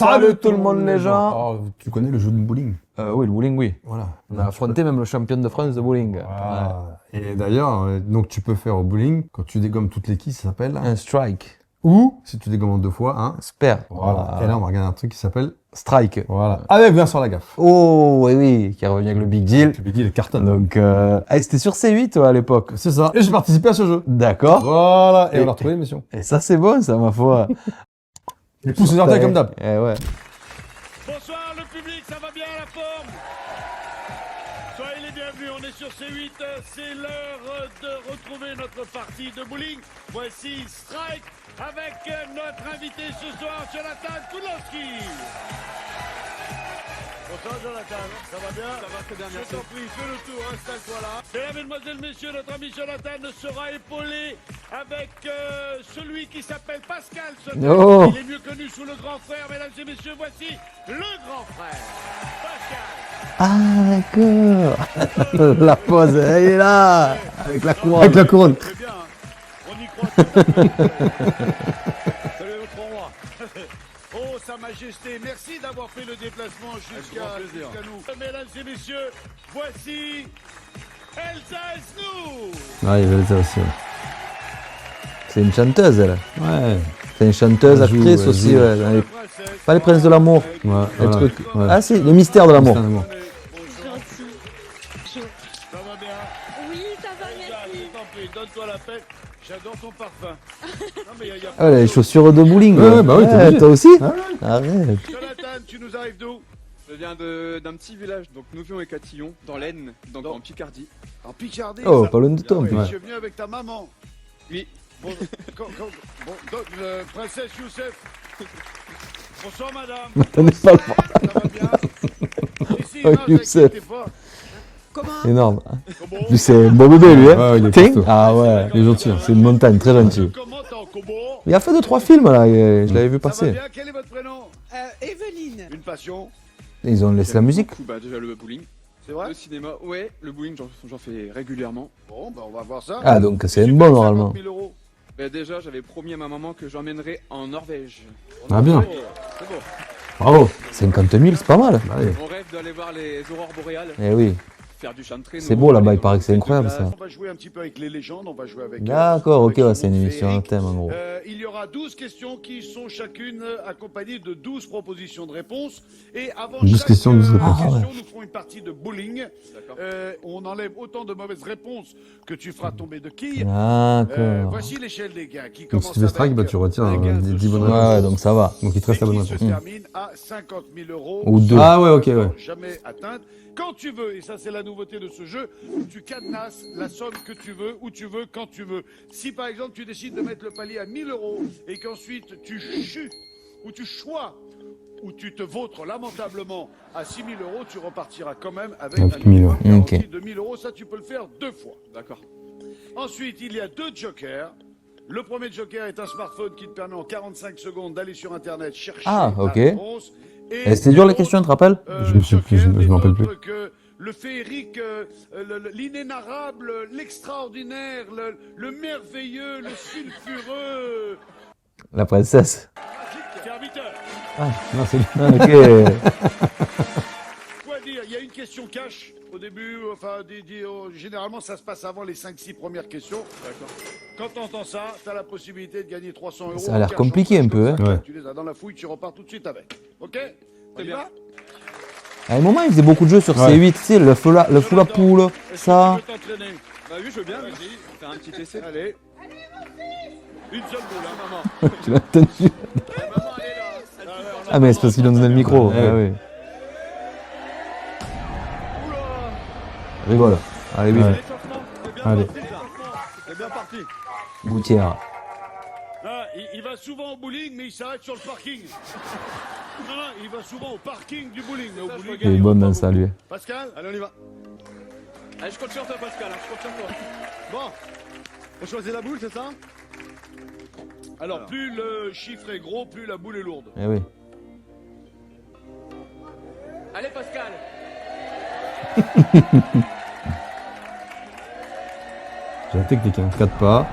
Salut tout le monde les gens. Oh, tu connais le jeu de bowling? Oui, le bowling, oui. Voilà. On a affronté même le champion de France de bowling. Voilà. Et d'ailleurs, donc tu peux faire au bowling, quand tu dégommes toutes les quilles, ça s'appelle... Un strike. Ou, si tu dégommes en 2 fois, un... Spare. Voilà. Et là, on va regarder un truc qui s'appelle... Strike. Voilà. Avec Vincent Lagaffe. Oh, oui, oui, qui est revenu avec le Big Deal. Le Big Deal cartonne. Donc, c'était sur C8, toi, à l'époque. C'est ça. Et j'ai participé à ce jeu. D'accord. Voilà. Et on a retrouvé l'émission. Et ça, c'est bon, ça, ma foi. Et pousse les orteils comme d'hab. Eh ouais. Bonsoir le public, ça va bien la forme? Soyez les bienvenus, on est sur C8, c'est l'heure de retrouver notre partie de bowling. Voici Strike avec notre invité ce soir, Jonathan Kulowski. Bonsoir Jonathan, ça va bien? Ça va très bien, merci. Je t'en prie, fais le tour, installe-toi là. Mesdames, mesdemoiselles, messieurs, notre ami Jonathan sera épaulé avec celui qui s'appelle Pascal Sauter. Oh. Il est mieux connu sous le grand frère, mesdames et messieurs, voici le grand frère, Pascal. Ah, d'accord. La pause, elle est là. Avec la couronne. Avec la couronne. C'est bien, hein. On y croit. Salut notre roi. Oh, Sa Majesté, merci d'avoir fait le déplacement jusqu'à nous. Mesdames et messieurs, voici Elsa Esnou. Ah, il y avait ça aussi. C'est une chanteuse, elle. Ouais. C'est une chanteuse, Elle joue, actrice elle aussi. joue. Ouais. Dans les- Pas les princes de l'amour. Ouais. Les voilà. trucs. Ouais. Ah, si, les mystères de l'amour. C'est un amour. Gentil. Chaud. Ça va bien? Oui, ça va, Elsa, merci. je t'en prie, donne-toi la paix. J'adore ton parfum. Non, mais y a Ah, les chaussures de bowling. Ouais, là. bah oui, t'es obligé. toi aussi. Ah Arrête. Jonathan, tu nous arrives d'où? Je viens d'un petit village, donc Nouvion et Catillon, dans l'Aisne, donc en Picardie. En Picardie. Oh, ça. pas loin de Tom. Oui, Ouais. je suis venu avec ta maman. Oui. Bon, bon, donc, princesse Youssef. Bonsoir madame. T'en es pas le Ça va bien? Ici, Oh, non, Youssef. t'inquiète pas. Énorme. Comment? Lui, c'est un beau bébé, lui. Hein. Ouais, il est Ting. costaud. Ah ouais. Il est gentil. Hein. C'est une montagne, très gentil. Comment t'es en Kobo? Il a fait 2-3 films, là. Je l'avais vu Ça va passer. bien? Quel est votre prénom? Evelyne. Une passion? Ils ont laissé la musique. Beaucoup, bah, déjà le bowling. C'est vrai? Le cinéma, ouais, le bowling, j'en fais régulièrement. Bon, bah on va voir ça. Ah, donc c'est Tu une payes bonne, normalement. 50 000 €. Bah, déjà, j'avais promis à ma maman que j'emmènerais en Norvège. Ah, bien. Oh, c'est bon. Bravo. 50 000, c'est pas mal. Allez. Mon rêve d'aller voir les aurores boréales, Eh oui. faire du chant de traîneau. C'est beau là-bas, aller il paraît que c'est dans incroyable les ça. On va jouer un petit peu avec les légendes, on va jouer avec... D'accord, ok, avec ouais, ce c'est une monde émission, un féerique. thème en gros. Il y aura 12 questions qui sont chacune accompagnées de 12 propositions de réponses. Et avant 12 chaque questions, 12 réponses. Ah, ouais. nous ferons une partie de bowling. D'accord. On enlève autant de mauvaises réponses que tu feras tomber de quilles. D'accord. Voici l'échelle des gains qui Donc commence si tu fais strike, avec bah, tu retires un gain de 10 bonnes 100 réponses. Ouais, donc ça va. Donc il te reste la bonne et qui réponse. se termine à 50 000 € Ou deux. Ah ouais, ok, ouais. jamais atteinte. Quand tu veux, et ça c'est la nouveauté de ce jeu, tu cadenasses la somme que tu veux, où tu veux, quand tu veux. Si par exemple tu décides de mettre le palier à 1000 € et qu'ensuite tu chues, ou tu choisis, ou tu te vautres lamentablement à 6 000 €, tu repartiras quand même avec Avec un 1000, minimum ouais. garanti Ok. de 1000 €. Ça tu peux le faire 2 fois. D'accord. Ensuite, il y a 2 jokers. Le premier joker est un smartphone qui te permet en 45 secondes d'aller sur Internet chercher Ah, ok. la réponse. Et c'était dur les questions, tu te rappelles? Je me suis plus, je m'en rappelle plus. Le féerique, l'inénarrable, l'extraordinaire, le merveilleux, le sulfureux. La princesse. Serviteur, Non, c'est Ah, ok. quoi dire? Il y a une question cash au début, enfin, généralement ça se passe avant les 5-6 premières questions. D'accord. Quand tu entends ça, tu as la possibilité de gagner 300 €. Ça a l'air en cash, compliqué en un peu, cash, hein. comme ça. Ouais. Tu les as dans la fouille, tu repars tout de suite avec. Ok? Très On y bien. va? À un moment, il faisait beaucoup de jeux sur Ouais. C8, tu sais, le fou la poule, Est-ce ça. que tu veux t'entraîner? Bah oui, je veux bien, Vas-y. faire un petit essai. Allez. Une seule boule, hein, maman. Tu l'as entendu? Maman, elle est là. Ah, mais c'est parce qu'il a donné le micro. Ouais. Ah, oui. Rigole. Allez, vite. Ouais. L'échauffement, c'est bien Allez. parti, ça. C'est bien parti. Gouttière. Ah, il va souvent au bowling, mais il s'arrête sur le parking. Non, non, il va souvent au parking du bowling. Mais au Ça, je bowling, regarde. Il est va bonne pas dans ça, beaucoup. lui. Pascal, allez, on y va. Allez, je compte sur toi, Pascal, hein, je compte sur toi. Bon, on choisit la boule, c'est ça? Alors, plus le chiffre est gros, plus la boule est lourde. Eh oui. Allez, Pascal. J'ai la technique, hein. 4 pas.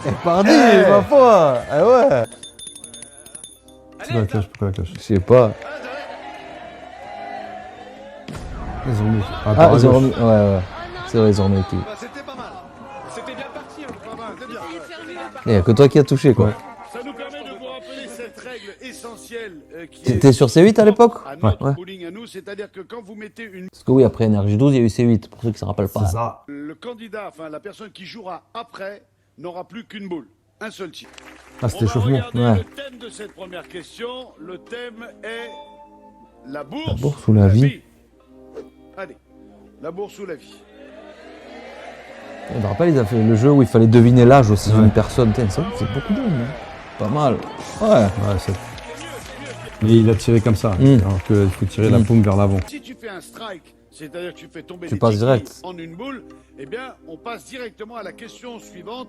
Eh, pardi, ma foi. Eh ouais. C'est quoi la cloche? Pourquoi la cloche? Je sais pas. Ils ont mis. Ah, par ils ont gauche. remis. Ouais. C'est vrai, ils ont remis tout. C'était pas mal. C'était bien parti. Pas mal. C'est bien. Il y a que toi qui as touché, quoi. Ça nous permet de vous rappeler cette règle essentielle qui T'étais sur C8 à l'époque? à notre Ouais. bowling à nous, c'est-à-dire que quand vous mettez une Parce que oui, après Énergie 12, il y a eu C8, pour ceux qui ne se rappellent pas. C'est ça. le candidat, enfin la personne qui jouera après, n'aura plus qu'une boule, un seul tir. Ah, On c'était va chauffement. regarder Ouais. le thème de cette première question. Le thème est la bourse, La bourse ou la vie. Allez, la bourse ou la vie. Je me rappelle, ils avaient fait le jeu où il fallait deviner l'âge aussi Ouais. d'une personne. Putain, ça, c'est beaucoup d'hommes, hein. Pas mal. Ouais. Ouais, c'est. Mais il a tiré comme ça. Alors qu'il faut tirer la paume vers l'avant. Si tu fais un strike, c'est-à-dire que tu fais tomber Tu les passes tickets direct. en une boule, eh bien, on passe directement à la question suivante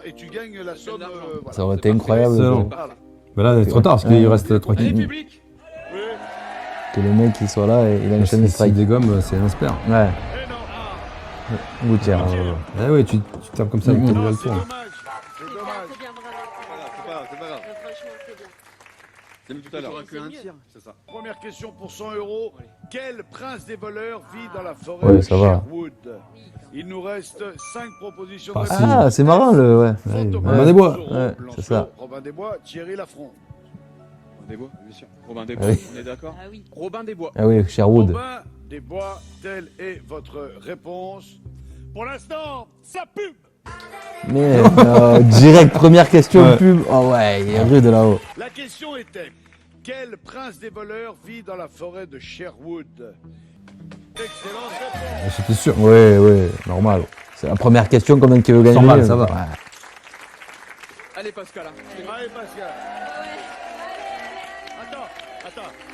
et tu gagnes la somme. Voilà. Ça aurait C'est été parfait. incroyable. Excellent. Voilà. Mais là, c'est trop tard parce qu'il reste 3 Allez, kills. public. Oui. Que le mec qui soit là et il a une chaîne de Si strike. des gommes, c'est un spare. Ouais. Eh non, Gouttière. Ah ouais, tu tapes comme ça, Mhm. tu non, le c'est tour. dommage. C'est dommage. C'est bien, bravo. C'est pas grave. C'est pas grave. Franchement, c'est bien. C'est même tout à l'heure. Tu auras qu'un tir. C'est ça. Première question pour 100 €. Quel prince des voleurs vit dans la forêt Ouais, de ça va. Sherwood? Il nous reste 5 propositions. Ah, de si. réponse. Ah, c'est marrant le. Ouais. Fantomas, Robin des Bois. Zorro, Ouais, Lancelot, c'est ça. Robin des Bois, Thierry Lafronde. Robin des Bois, bien sûr. Robin des Ah Bois, oui. on est d'accord. Ah oui. Robin des Bois. Ah oui, Sherwood. Robin des Bois, telle est votre réponse. Pour l'instant, ça pub. Mais direct, première question Ouais. pub. Oh ouais, il est rude là-haut. La question était quel prince des voleurs vit dans la forêt de Sherwood? Excellente réponse. C'était sûr. Ouais, normal. C'est la première question, combien qui veut gagner? Normal, ça va. Ouais. Allez, Pascal. hein. Allez, Pascal.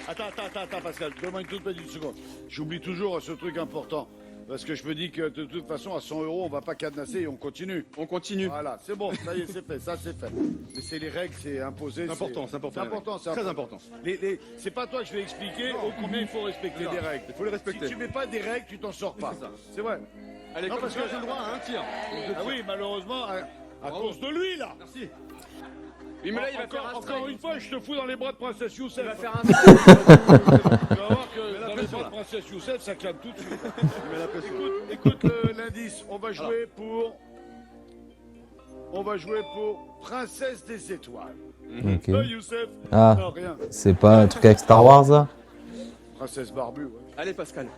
Attends, Pascal. Donne-moi une toute petite seconde. J'oublie toujours ce truc important. Parce que je me dis que de toute façon, à 100 €, on va pas cadenasser et on continue. On continue. Voilà, c'est bon, ça y est, c'est fait, ça c'est fait. Mais c'est les règles, c'est imposé. C'est important, c'est important. C'est important, c'est Très important. C'est pas toi que je vais expliquer combien il faut respecter Non, des règles. il faut les respecter. Si tu mets pas des règles, tu t'en sors pas. c'est ça. C'est vrai. Allez, Non, comme parce ça, que- j'ai le droit à un tir. Ah oui, malheureusement, à Bravo. cause de lui, là. Merci. Oui, mais là, il va faire un Encore strike. une fois, je te fous dans les bras de Princesse Youssef. Il va faire un Tu vas voir que la dans les pression, bras de là. Princesse Youssef, ça clame tout de suite. met la pression. Écoute l'indice. On va jouer pour Princesse des Étoiles. Ok. Youssef. Ah, Non, rien. c'est pas un truc avec Star Wars là? Princesse barbue, ouais. Allez, Pascal.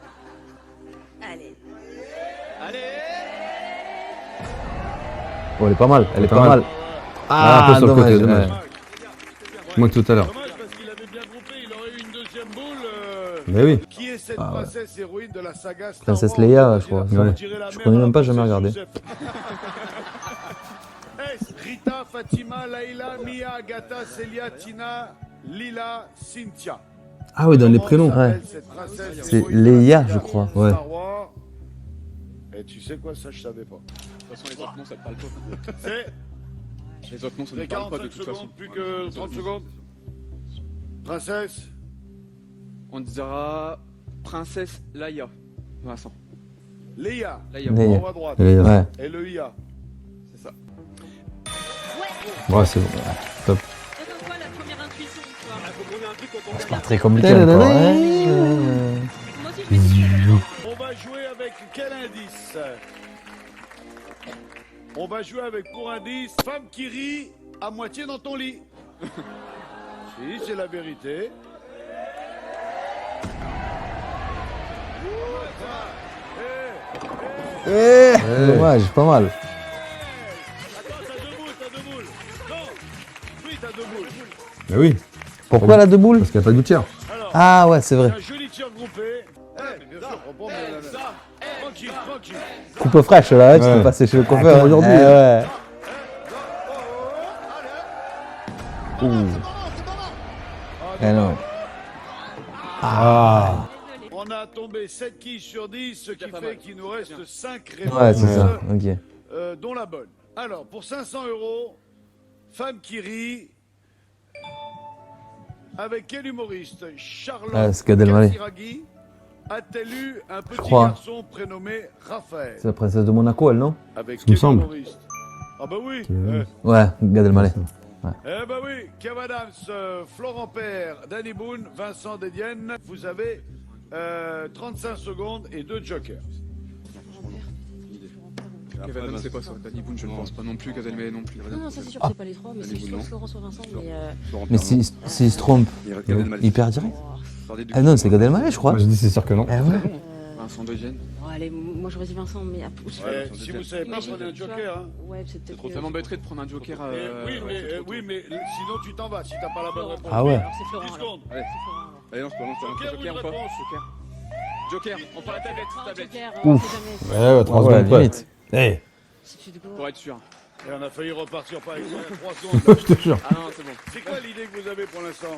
Allez. Allez. Oh, elle est pas mal, elle est Pas pas mal. mal. Ah, un peu sur le côté, dommage. ouais. Moi que tout à l'heure. Dommage parce qu'il avait bien groupé, il aurait eu une deuxième boule. Mais oui. Qui est cette Ah ouais. princesse héroïne de la saga Star Princesse Wars? Leia, je crois. On Ouais. dirait la Je mère connais de même pas, la jamais princesse regardé. Youssef. S. Rita, Fatima, Laila, Mia, Agatha, Celia, Tina, Lila, Cynthia. Ah ouais, dans les Comment prénoms. s'appelle Ouais. cette princesse C'est héroïne de la Leia, saga je crois. Ouais. Star Wars. Et tu sais quoi, ça je savais pas. De toute façon, les autres noms, ça te parle pas. C'est Les autres noms, ça ne les parle pas de 45 toute façon. secondes, plus que 30 secondes. Princesse, On dira Princesse Laïa. Vincent. Leia, Laïa. Leia. en haut à droite. Ouais. Et le IA. C'est ça. Ouais, c'est bon. Top. Donne quoi la première intuition, tu vois. Faut qu'on ait un truc quand on C'est pas très compliqué encore. Moi aussi, je vais dire. On va jouer avec quel indice? On va jouer avec pour indice femme qui rit à moitié dans ton lit. Si, c'est la vérité. Dommage, pas mal. Attends, t'as deux boules. Non, oui, t'as deux boules. Mais oui, Pourquoi la deux boules? parce qu'il n'y a pas de gouttière. Alors, Ah ouais, c'est vrai. un joli tir groupé. Bien sûr, reprends, tranquille, tranquille. Coupe fraîche là, tu Ouais. peux passer chez le coiffeur aujourd'hui. aujourd'hui. Ouais. Ouh. Eh non. Ah. On a tombé 7 quilles sur 10, ce qui pas fait mal. qu'il nous reste 5 Ouais, réponses, c'est ça. Ok. dont la bonne. Alors, pour 500 €, femme qui rit. Avec quel humoriste Charlotte Ah, c'est Gad Elmaleh. Casiraghi a-t-elle eu un petit crois. garçon prénommé Raphaël? C'est la princesse de Monaco, elle, non? Avec me quel semble. humoriste? Ah bah oui. Euh, eh, Ouais, Gad Elmaleh. Eh ben oui, Kev Adams, Florent Père, Danny Boone, Vincent Dedienne, vous avez 35 secondes et 2 jokers. Kev Adams, c'est pas ça. Danny Boone, je ne pense pas non plus. Gad Elmaleh non plus. Non, ça c'est sûr, c'est pas les trois, mais c'est Allez, soit non. Florent, soit Vincent. Mais Mais s'il se trompe, il perd direct. Ah non, c'est Gad Elmaleh, je crois. Moi, je dis c'est sûr que non. Eh ouais. Vincent Dedienne. bon, allez, moi j'aurais dit Vincent, mais Si vous savez pas, Imagine, prenez un tu vois. joker. Hein. Ouais, c'est peut-être. Ça m'embêterait de prendre un joker. Oui, mais sinon tu t'en vas si t'as pas la bonne réponse. Ah ouais. Alors c'est Florent. 10 alors. secondes. Allez. C'est Florent, alors. Allez, non, c'est pas long. Joker ou Joker une ou pas réponse? Joker. On prend la tablette. Prends un Tablette. joker, Ouf. on sait jamais. Ouais, ouais, 3 Ah ouais, secondes près. limite. Eh, Si tu te go. Pour être sûr. Et on a failli repartir par exemple 3 secondes. je te jure. Ah non, c'est bon. C'est quoi l'idée que vous avez pour l'instant?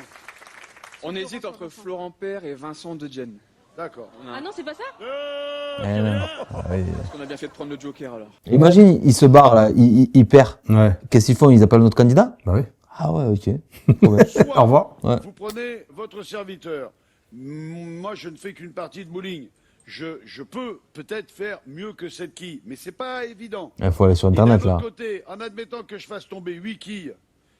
On hésite entre Florent Père et Vincent Dedienne. D'accord. Ah non, c'est pas ça? Eh non. Ah oui. On a bien fait de prendre le joker alors. Imagine, il se barre là, il perd. Ouais. Qu'est-ce qu'ils font? Ils appellent notre candidat? Bah oui. Ah ouais, ok. Ouais. Soit Au revoir. Ouais. vous prenez votre serviteur. Moi, je ne fais qu'une partie de bowling. Je peux peut-être faire mieux que 7 quilles, mais c'est pas évident. Il faut aller sur Et internet d'un là. autre côté, en admettant que je fasse tomber 8 quilles,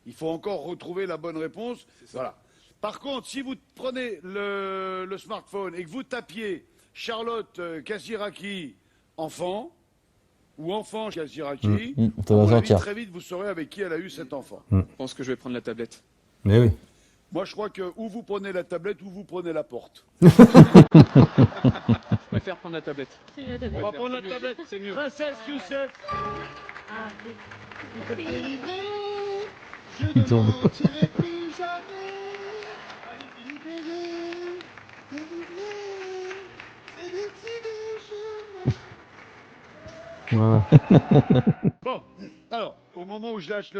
il faut encore retrouver la bonne réponse. Voilà. Par contre, si vous prenez le smartphone et que vous tapiez Charlotte Casiraki enfant ou enfant Casiraki, Ça va sortir. très vite vous saurez avec qui elle a eu cet enfant. Je pense que je vais prendre la tablette. Mais oui. Moi, je crois que ou vous prenez la tablette ou vous prenez la porte. Je préfère prendre la tablette. C'est la tablette. On va prendre la tablette, C'est mieux. Princesse Youssef. Il tourne. Ouais. Bon, alors, au moment où je lâche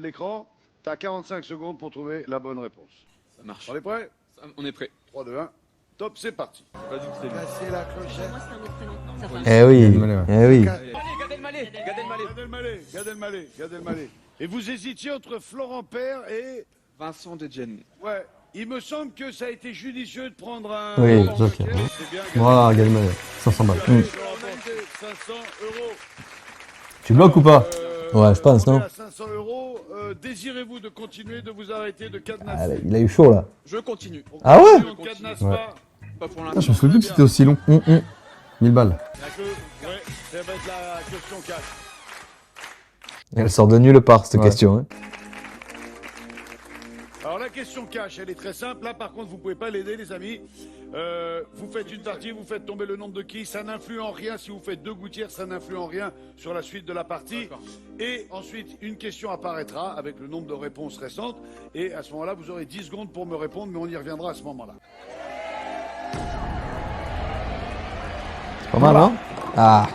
l'écran, tu as 45 secondes pour trouver la bonne réponse. Ça marche. On est prêt? On est prêt. 3, 2, 1. Top, c'est parti. Casser la clochette. Moi, c'est un autre prénom. Ça fait Eh oui. Gad Elmaleh, ouais. Eh oui. Allez, Gad Elmaleh. Gad Elmaleh. Gad Elmaleh. Et vous hésitiez entre Florent Père et... Vincent Dedienne. Ouais, il me semble que ça a été judicieux de prendre un... Oui, un joker. C'est bien, Voilà, Gad Elmaleh. 500 balles. Vous avez remporté 500 euros. Tu bloques ou pas? Ouais, je pense, on est non? à 500 euros. Désirez-vous de continuer de vous arrêter de Ah, cadenasser? il a eu chaud là. Je continue. Ah ouais? On ne cadenasse Ouais. pas. Pas pour Ah, l'instant. je me souviens plus que c'était aussi long. 1000 balles. La queue, ouais, ça va être la question 4. Elle sort de nulle part cette Ouais. question. Hein. Alors la question cash, elle est très simple. Là par contre, vous pouvez pas l'aider les amis. Vous faites une partie, vous faites tomber le nombre de quilles, ça n'influe en rien. Si vous faites 2 gouttières, ça n'influe en rien sur la suite de la partie. D'accord. Et ensuite, une question apparaîtra avec le nombre de réponses récentes. Et à ce moment-là, vous aurez 10 secondes pour me répondre, mais on y reviendra à ce moment-là. Pas mal, hein? Ah.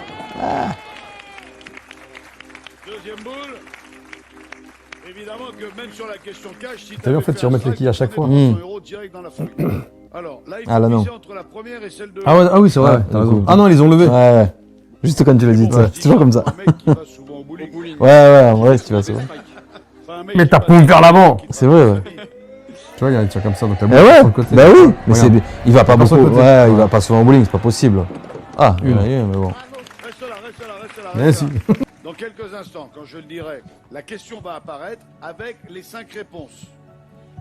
Deuxième boule. Évidemment que même sur la question cash, si T'as vu, en fait, t'avais tu remets fait un les quilles à chaque strike, fois. tu prenais 200 € direct dans la foulée. Alors là, il faut Ah, là, non. miser entre la première et celle de... Ah, ouais, ah oui, c'est vrai. Ouais, T'as raison. cool. Ah non, ils les ont levés. Ouais, ouais. Juste quand tu l'as dit, Bon, c'est toujours comme ça. Un mec qui va souvent au Au bowling. bowling. Ouais, ouais, en vrai, si tu vas souvent. Enfin, un mec Mais qui t'as va- pu me faire l'avant. qui C'est va- vrai, ouais. Tu vois, il y a un tir comme ça, donc t'as Eh beaucoup ouais, sur le côté. bah oui, mais Regarde. il va pas Pas sur beaucoup, le côté. ouais, il va pas souvent au bowling, c'est pas possible. Ah, il y en a Une. eu, mais bon. Bravo. Reste là, reste là, reste là. Mais Reste si. là. Dans quelques instants, quand je le dirai, la question va apparaître avec les 5 réponses.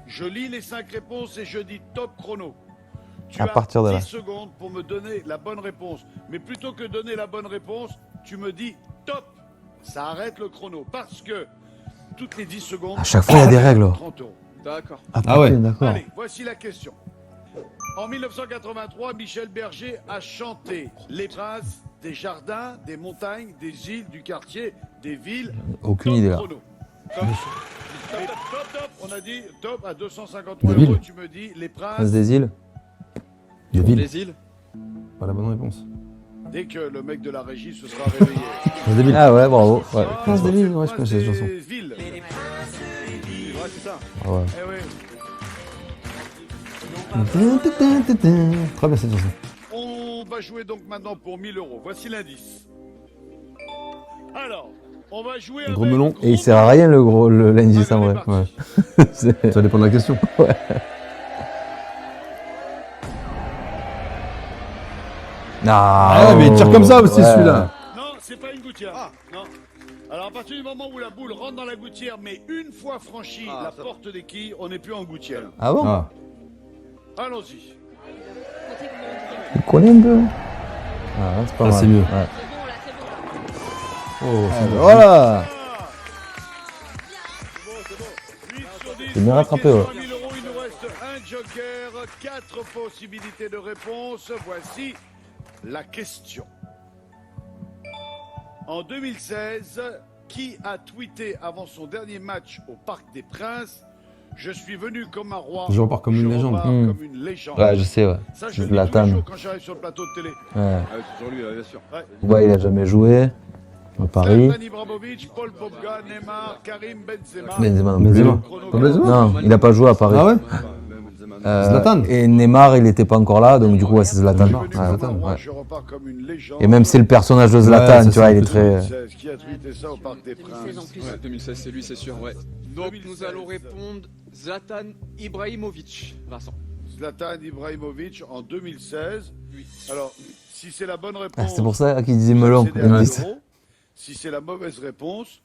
Je lis les 5 réponses et je dis top chrono. Tu À as partir de 10 là. secondes pour me donner la bonne réponse. Mais plutôt que donner la bonne réponse, tu me dis top. Ça arrête le chrono. Parce que toutes les 10 secondes... À chaque fois, il y a des règles. 30 euros. D'accord. Ah ouais. D'accord. Allez, voici la question. En 1983, Michel Berger a chanté les phrases des jardins, des montagnes, des îles, du quartier, des villes. Aucune Top idée là. chrono. Top. Et top, on a dit top à 253 Des euros. villes. Tu me dis les Prince phrases. des îles. Des villes. Les îles. Pas la bonne réponse. Dès que le mec de la régie se sera réveillé. Des villes. Ah ouais, bravo. Ouais. Ah, Prince des c'est villes, le ouais, je prince connais cette des chanson. villes. Ouais, c'est ça. Ah ouais. Eh oui. Très bien cette chanson. On va jouer donc maintenant pour 1000 euros. Voici l'indice. Alors, on va jouer Gros avec melon. gros Et il sert à rien le l'indice en Allez, vrai. parti. Ouais. C'est- Ça dépend de la question. Ah, Ah, mais il tire comme ça aussi ouais. celui-là. Non, c'est pas une gouttière. Non. Alors à partir du moment où la boule rentre dans la gouttière, mais une fois franchie la porte des quilles, on n'est plus en gouttière. Ah bon? Ah. Allons-y. Comptez comment on dit. Tu connais un peu? Ah, c'est pas Ah, mal. c'est mieux. Ouais. C'est bon là, c'est bon là. Oh, c'est bon. Voilà! C'est bon. 8 sur 10. J'ai bien rattrapé, ouais. 3 000 €, il nous reste un joker, 4 possibilités de réponse. Voici la question. En 2016, qui a tweeté avant son dernier match au Parc des Princes: je suis venu comme un roi, Je repars comme une légende. repars comme une légende. Ouais, je sais, ouais. Ça, je le dis tous Zlatan. les jours quand j'arrive sur le plateau de télé. Ouais. Ah ouais, c'est toujours lui, bien sûr. Ouais, il a jamais joué. À Paris. Zlatan Ibrahimovic, Paul Pogba, Neymar, Karim Benzema. Benzema non Benzema. plus. Pas Benzema? Non, il a pas joué à Paris. Ah ouais? Zlatan. Et Neymar, il était pas encore là, donc du coup, ouais, c'est Zlatan. Je suis venu Ouais, comme un roi, ouais. je repars comme une légende. Et même c'est le personnage de Zlatan, Ouais, ça, tu vois, c'est il est un peu très. 2016, qui a tweeté ça au Parc des 2016 en Princes? plus. Ouais, 2016, c'est lui, c'est sûr, ouais. Donc 2016. nous allons répondre Zlatan Ibrahimovic, Vincent. Zlatan Ibrahimovic en 2016. Oui. Alors, si c'est la bonne Ah, réponse, c'est pour ça qu'il disait vous melon. accédez à Il me 1 dit, euro. Si c'est la mauvaise réponse,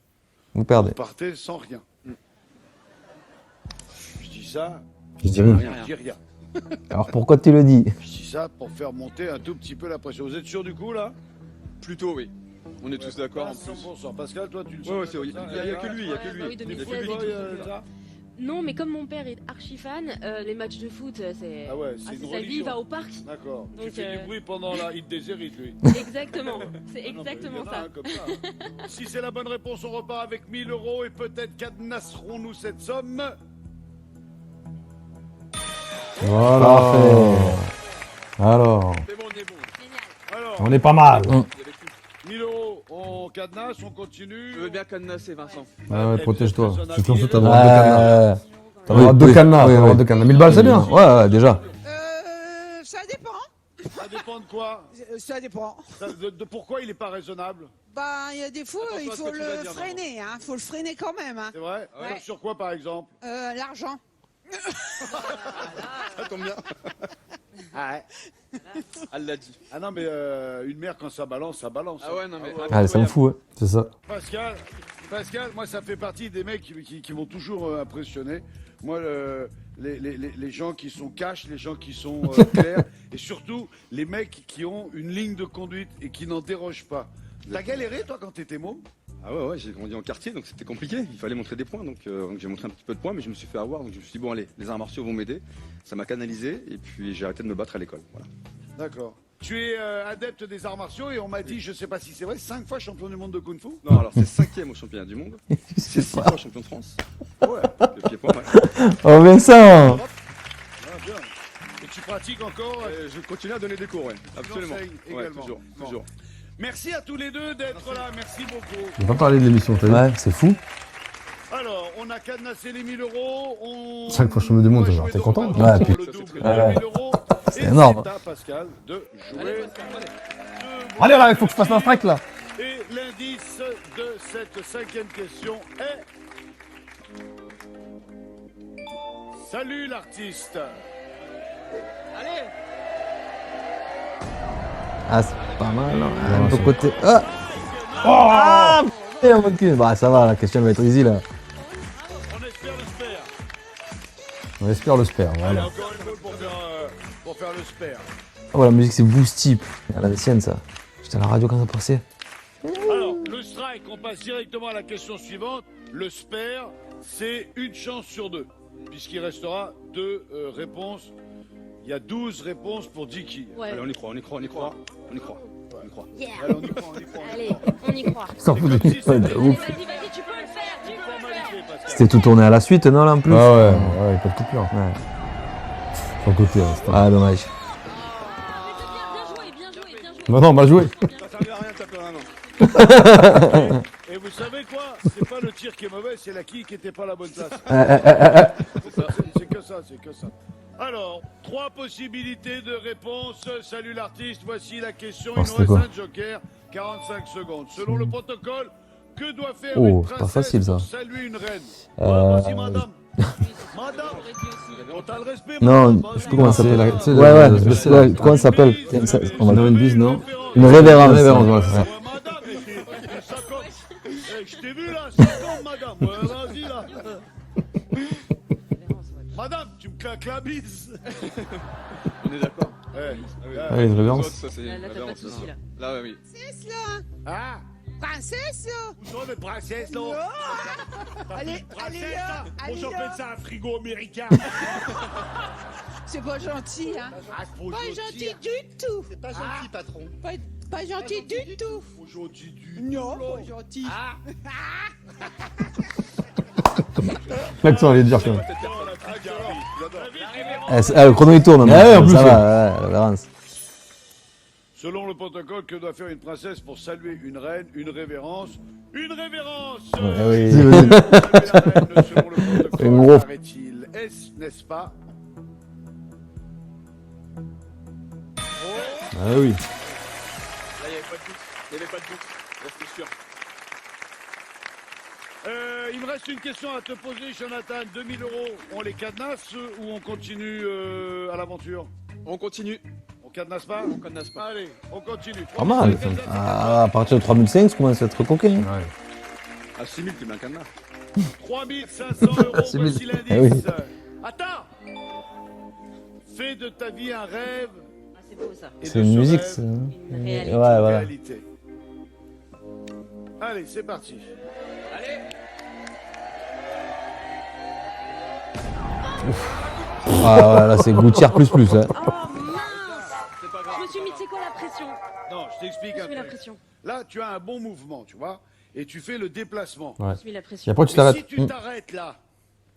vous perdez. vous partez sans rien. Je dis ça, Je dis rien. je dis rien. Alors pourquoi tu le dis? Je dis ça pour faire monter un tout petit peu la pression. Vous êtes sûr du coup là? Plutôt, oui. On est tous d'accord Pas en plus. 100%. Pascal, toi tu le sens? Ouais, ouais, c'est- comme il ça y a que lui, il y a que Ouais, lui. bah oui, Il y a que 2016, lui. Toi, et tout. ça Non, mais comme mon père est archi fan, les matchs de foot, c'est. Ah ouais, c'est une sa vie, religion. il va au parc. D'accord. Tu Donc, fais du bruit pendant la... Il te déshérite lui. Exactement, c'est Ah non, mais exactement il y en a ça. un comme ça. Si c'est la bonne réponse, on repart avec 1 000 € et peut-être cadenasserons-nous cette somme. Voilà. Parfait. Alors, C'est bon, on est bon. Génial. Alors, on est pas mal. Il y avait tout. 1 000 €, on cadenasse, on continue. Je veux bien cadenasser, Vincent. Ah ouais, protège-toi. Personne Tu te lances, habillée. t'as le droit de cadenas. T'as le droit de Oui, cadenas. oui, T'as le droit oui. de cadenas. 1000 balles, c'est bien. Ouais, déjà. Ça dépend. Ça dépend de quoi? Ça dépend. De pourquoi il n'est pas raisonnable? Bah, il y a des fois, Attention il à ce faut que tu vas le dire, freiner. Hein. Faut le freiner quand même. Hein. C'est vrai? Ouais. Sur quoi par exemple? L'argent. Ça tombe bien. Elle l'a dit. Ah non, mais une mère, quand ça balance, ça balance. Ah ouais, non, mais. Ah, ça me fout. Ouais. C'est ça. Pascal, moi, ça fait partie des mecs qui m'ont toujours impressionné. Moi, les gens qui sont cash, les gens qui sont clairs, et surtout les mecs qui ont une ligne de conduite et qui n'en dérogent pas. T'as galéré, toi, quand t'étais môme? Ah ouais, j'ai grandi en quartier, donc c'était compliqué. Il fallait montrer des points, donc j'ai montré un petit peu de points, mais je me suis fait avoir. Donc je me suis dit, bon, allez, les arts martiaux vont m'aider. Ça m'a canalisé, et puis j'ai arrêté de me battre à l'école. Voilà. D'accord. Tu es adepte des arts martiaux et on m'a dit, je sais pas si c'est vrai, 5 fois champion du monde de Kung Fu? Non, alors c'est 5e au championnat du monde. C'est 6 fois champion de France. Ouais. Le pied-point, ouais. Oh, Vincent! Ah, bien. Et tu pratiques encore? Je continue à donner des cours, ouais. Absolument. l'enseignes Ouais, également. toujours, Bon. toujours. Merci à tous les deux d'être là, merci beaucoup. On va pas parler de l'émission, t'as vu? Ouais, c'est fou. Alors, on a cadenassé les 1 000 €. On... 5 fois champion du monde, va genre, jouer t'es donc content? maintenant Ouais, pour puis- le double Ouais. de 1 000 €. C'est Et énorme. C'est à Pascal de jouer. Allez, Pascal, allez. Allez là, il faut que je fasse un strike là. Et l'indice de cette 5e question est... Salut l'artiste. Allez. Ah, c'est pas mal. Hein. Un Ouais, peu c'est- côté. Ah! Ah! Putain, mon cul. Bah, ça va, la question va être easy là. On espère le spare. On espère le spare, Allez, voilà. encore une fois pour faire le spare. Oh, la musique, c'est Boosty. À la sienne, ça. J'étais à la radio quand ça passait. Alors, le strike, on passe directement à la question suivante. Le spare, c'est une chance sur 2, puisqu'il restera 2 réponses. Il y a 12 réponses pour 10 quilles. Ouais. Allez, on y croit, on y croit, on y croit. On y croit. On y croit. Yeah. Allez, on y croit, on y croit. Allez, on y croit. S'en fout de comme si ouais, de c'était- ouf. Vas-y, vas-y, tu peux le faire, tu peux le faire. Formalité, Pascal. C'était tout tourné à la suite, non, là, en plus? Ah ouais, ouais, pas de coupure. Ouais. Faut côté, hein, c'est pas- Ah, dommage. Bien joué, bien joué. Non, non, mal joué. Ça servait à rien de taper un an. Et vous savez quoi? C'est pas le tir qui est mauvais, c'est la quille qui était pas à la bonne place. C'est que ça, c'est que ça. Alors, 3 possibilités de réponse. Salut l'artiste, voici la question. Il nous c'était reste quoi un joker, 45 secondes. Selon le protocole, que doit faire Oh, une c'est pas princesse facile, ça. pour saluer une reine? Vas-y, madame. Madame, on t'a le respect, Non, madame. je sais plus comment ça C'est s'appelle. la- c'est Ouais, ouais, le- je sais, ouais, comment ça s'appelle? On va Non, une bise, non? Une révérence. Une révérence, voilà, c'est ça. Ouais, madame, et ça compte. Eh, je je t'ai vu là, c'est con, madame. Ouais, vas-y là. Madame, tu me claques la bise. On est d'accord. Ouais. Allez, une révérence. Ça, c'est Là, t'as pas de révérence, soucis, là. Là, ouais, oui. Princesse, là. Ah, Princesse, là. où sont les princesses là? Allez, allez là. Bon, Allez j'en là. fais ça un frigo américain. C'est pas gentil, hein. Ah, c'est trop Pas gentil, gentil hein. du tout. C'est pas gentil, patron. Pas gentil du tout. Trop gentil du Non, tout, pas gentil. Ah, L'accent, elle est dure quand même. oh, la très Gary. Le chrono il tourne. Ah ouais, en plus, ça ouais. va, ouais, révérence. Selon le protocole, que doit faire une princesse pour saluer une reine? Une révérence. Une révérence. Ouais, oui. Saluer la reine, selon le protocole, Une grosse- paraît-il. Est-ce, n'est-ce pas? Ah oui. Là, il n'y avait pas de doute. Il n'y avait pas de doute. Là, c'était sûr. Il me reste une question à te poser, Jonathan. 2000 €, on les cadenasse ou on continue à l'aventure? On continue. On cadenasse pas? On connaisse pas. Allez, on continue. Pas mal. Ah, à partir de 3005, ça commence à être coquin. hein. Ouais. À 6000, tu mets un cadenas. 3500 €, 6 000. voici l'indice. Eh oui. Attends. Fais de ta vie un rêve. Ah, c'est beau ça. et C'est de une ce musique, rêve ça. Une Ouais, réalité. une voilà. réalité. Allez, c'est parti. Ah, ouais, là, c'est Gouttière plus plus. Hein. Oh mince. C'est pas Je grave. me suis mis, tu sais quoi, la pression. Non, je t'explique Je me un suis mis la truc. pression. Là, tu as un bon mouvement, tu vois, et tu fais le déplacement. Je me suis mis la Et pression. après, tu Mais t'arrêtes. si tu t'arrêtes là,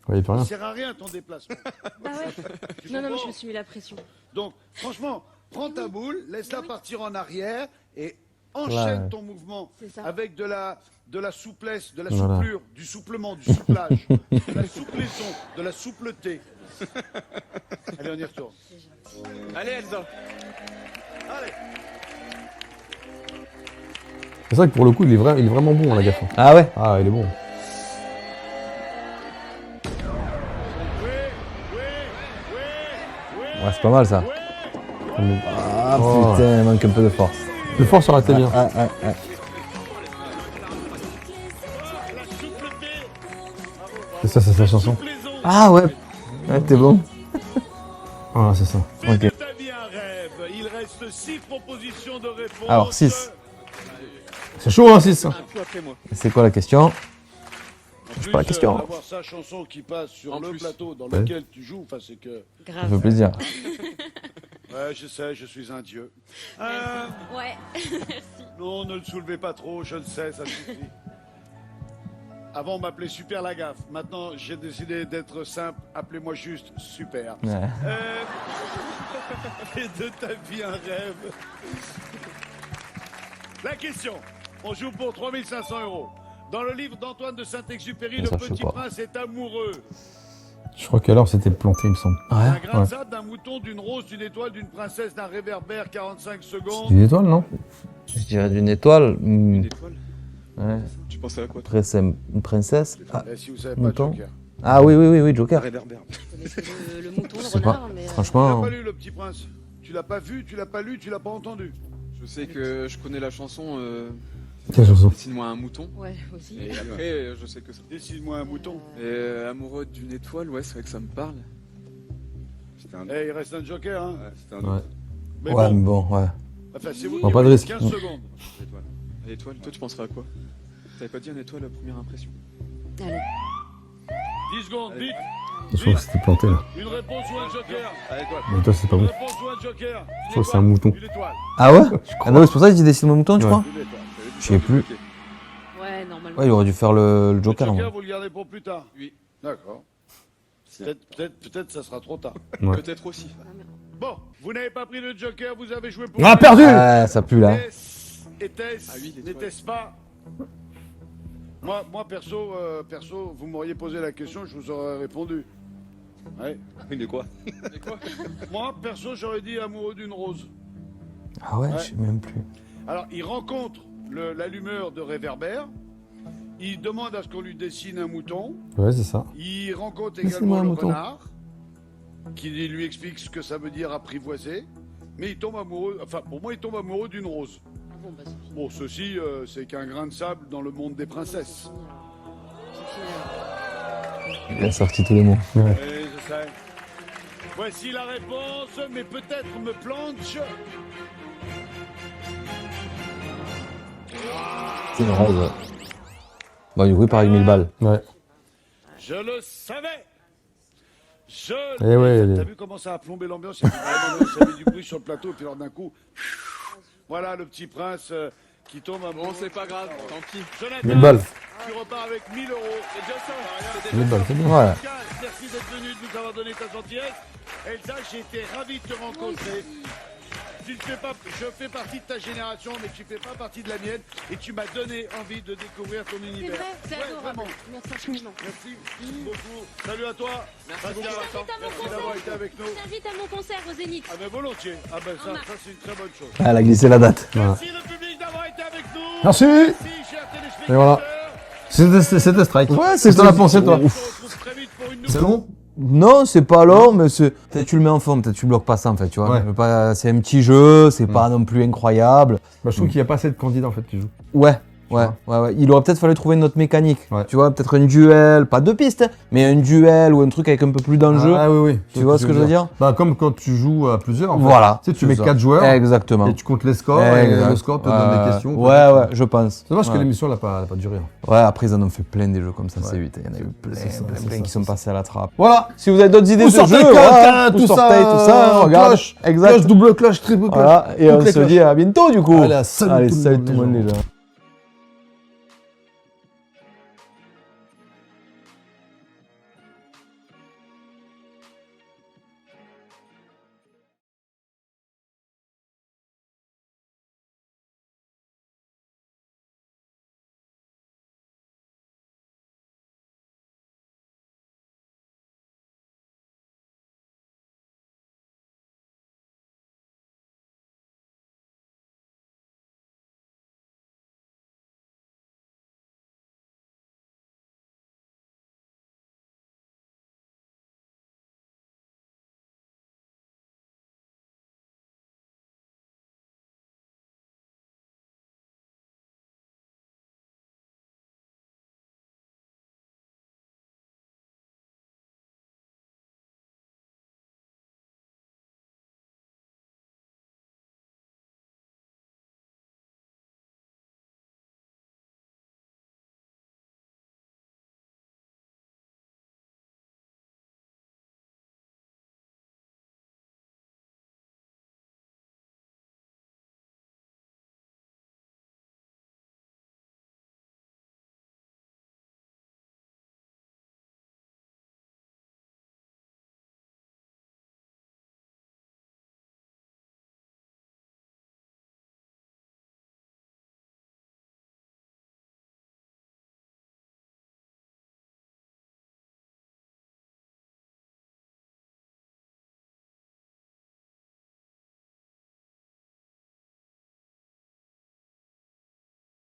Ouais, y a plus ça rien. sert à rien ton déplacement. Ah ouais. Tu Non, non, mais comprends je me suis mis la pression. Donc, franchement, prends ta boule, laisse-la partir en arrière et enchaîne Ouais. ton mouvement C'est ça. avec de la souplesse, de la Voilà. souplure, du souplement, du souplage, de la souplaison, de la soupleté. Allez, on y retourne. Allez, Elsa. Allez, C'est vrai que pour le coup, il est vraiment bon, la gaffe. Ah ouais. Ah, il est bon. oui, oui, oui, oui. Ouais, c'est pas mal ça. oui. Ah Oh. putain, il manque un peu de force. Plus fort, ça aurait été bien. Ah, ah, ah. La soupleté, C'est ça, c'est sa chanson. souplaison. Ah ouais. Ouais, t'es bon. Ah, c'est ça. Fais Ok. de ta vie un rêve. Il reste 6 propositions de réponse. Alors, 6. C'est chaud, hein, 6. Un coup après moi. C'est quoi la question? En plus, pas la question. D'avoir sa chanson qui passe sur En le plus. plateau dans Ouais. lequel tu joues, enfin c'est que... Ça Grave. fait plaisir. Ouais, je sais, je suis un dieu. Ouais. Non, ne le soulevez pas trop, je le sais, ça suffit. Avant, on m'appelait Super Lagaffe. Maintenant, j'ai décidé d'être simple. Appelez-moi juste Super. Ouais. Fais de ta vie un rêve. La question. On joue pour 3500 €. Dans le livre d'Antoine de Saint-Exupéry, Ça, le je sais petit pas. prince est amoureux. Je crois qu'alors, c'était planté, il me semble. Un Ouais. grain de sable, d'un mouton, d'une rose, d'une étoile, d'une princesse, d'un réverbère, 45 C'est secondes. une étoile, non? Je dirais d'une étoile. Une étoile. Ouais. Tu pensais à quoi toi? Après, c'est une princesse. Ah, Eh, si vous savez pas, mouton. Joker. ah oui, oui, oui, oui, Joker. Réverbère. Je connaissais le mouton, Je le sais pas. renard, mais. Tu l'as Franchement. pas lu, le petit prince. Tu l'as pas vu, tu l'as pas lu, tu l'as pas entendu. Je sais que je connais la chanson. Quelle chanson? Dessine-moi un mouton. Ouais, aussi. Et après, je sais que ça. Décide-moi un mouton. Et amoureux d'une étoile, ouais, c'est vrai que ça me parle. C'était un. Eh, il reste un Joker, hein. Ouais, c'était un. Ouais. Mais Ouais, bon, mais bon, ouais. enfin, c'est vous Bon, qui pas de avez risque. 15 secondes. Étoile. À l'étoile, toi tu penserais à quoi? T'avais pas dit une étoile à première impression? Allez. 10 secondes, vite. Je crois que c'était planté, là. Une réponse ou un Joker. Allez, toi. Mais toi, c'est pas Une bon. réponse ou un Joker. Je crois que c'est un mouton. Une étoile. Ah ouais? Ah bah oui, c'est pour ça que tu dessines mon mouton, tu Ouais. crois? Une étoile. Je sais plus. Ouais, normalement. Ouais, il aurait dû faire le Le Joker. Joker, moi. vous le gardez pour plus tard. Oui. D'accord. Peut-être ça sera trop tard. Ouais. Peut-être aussi. Bon, vous n'avez pas pris le Joker, vous avez joué pour... Ah, perdu! Ah, ça pue là. Était-ce, Ah oui, l'étoile. n'était-ce pas... Moi perso, vous m'auriez posé la question, je vous aurais répondu. Ouais. Oui, mais quoi? Mais quoi? Moi, perso, j'aurais dit amoureux d'une rose. Ah ouais, Ouais. je sais même plus. Alors, il rencontre l'allumeur de réverbère. Il demande à ce qu'on lui dessine un mouton. Ouais, c'est ça. Il rencontre Dessine-moi également un le mouton. renard, qui lui explique ce que ça veut dire apprivoiser. Mais il tombe amoureux, enfin, pour moi, il tombe amoureux d'une rose. Bon, bah, c'est fini. Bon, ceci, c'est qu'un grain de sable dans le monde des princesses. C'est fini. Il a sorti tous les mots. Oui, je sais. Voici la réponse, mais peut-être me planche. C'est une rose. Bon, du coup, il part avec 1000 balles. Ouais. Je le savais. Eh ouais, T'as vu comment ça a plombé l'ambiance? Il y avait du bruit sur le plateau, et puis alors d'un coup, voilà le petit prince qui tombe à Bon, c'est pas grave, tant pis. Jonathan, 1000 balles. tu repars avec 1000 €. C'est déjà ça. 1000 balles, c'est bien. Voilà. Merci d'être venu, de nous avoir donné ta gentillesse. Elsa, j'ai été ravi de te rencontrer. Tu ne fais pas, je fais partie de ta génération, mais tu fais pas partie de la mienne. Et tu m'as donné envie de découvrir ton C'est univers. vrai, c'est Ouais, adorable. vraiment. Merci infiniment. Merci beaucoup. Salut à toi. Merci Pascal, beaucoup, Vincent. T'invites à mon merci d'avoir été avec nous. Je t'invite à mon concert au Zénith. Ah ben volontiers. Ah ben En mars. ça c'est une très bonne chose. Elle a glissé la date. Merci le public d'avoir été avec nous. Merci. Merci chers téléspectateurs. Et voilà. C'était Strike. Ouais, c'est ce que t'en as pensé, toi On se retrouve très vite pour une nouvelle. C'est long? Non, c'est pas long, mais c'est. Peut-être tu le mets en forme, peut-être tu bloques pas ça en fait, tu vois. Ouais. Je veux pas... C'est un petit jeu, c'est pas non plus incroyable. Bah, je trouve qu'il n'y a pas assez de candidats en fait qui jouent. Ouais. Ouais, vois. ouais. Il aurait peut-être fallu trouver une autre mécanique. Ouais. Tu vois, peut-être un duel, pas deux pistes, hein, mais un duel ou un truc avec un peu plus d'enjeu. Ah oui, oui. Tu vois ce que je veux dire? Bah, comme quand tu joues à plusieurs. En fait. Voilà. Tu sais, tu c'est mets ça. 4 joueurs Exactement. et tu comptes les scores et Exact. le score te donne des questions. Ouais, ouais, je pense. C'est dommage que Ouais. l'émission n'a pas duré. Ouais, après ils en ont fait plein des jeux comme ça, Ouais. c'est 8. Il y en a eu plein, C'est ça, plein, c'est plein ça, qui sont c'est passés à la trappe. Voilà. Si vous avez d'autres idées Vous de sortez jeux, quelqu'un, vous tout sortez ça, tout ça, regarde. cloche, Exact. Cloche, double cloche, triple cloche. Voilà, et Toutes on les se cloches. dit à bientôt du coup. Allez, salut tout le monde, tout le monde les les gens. gens.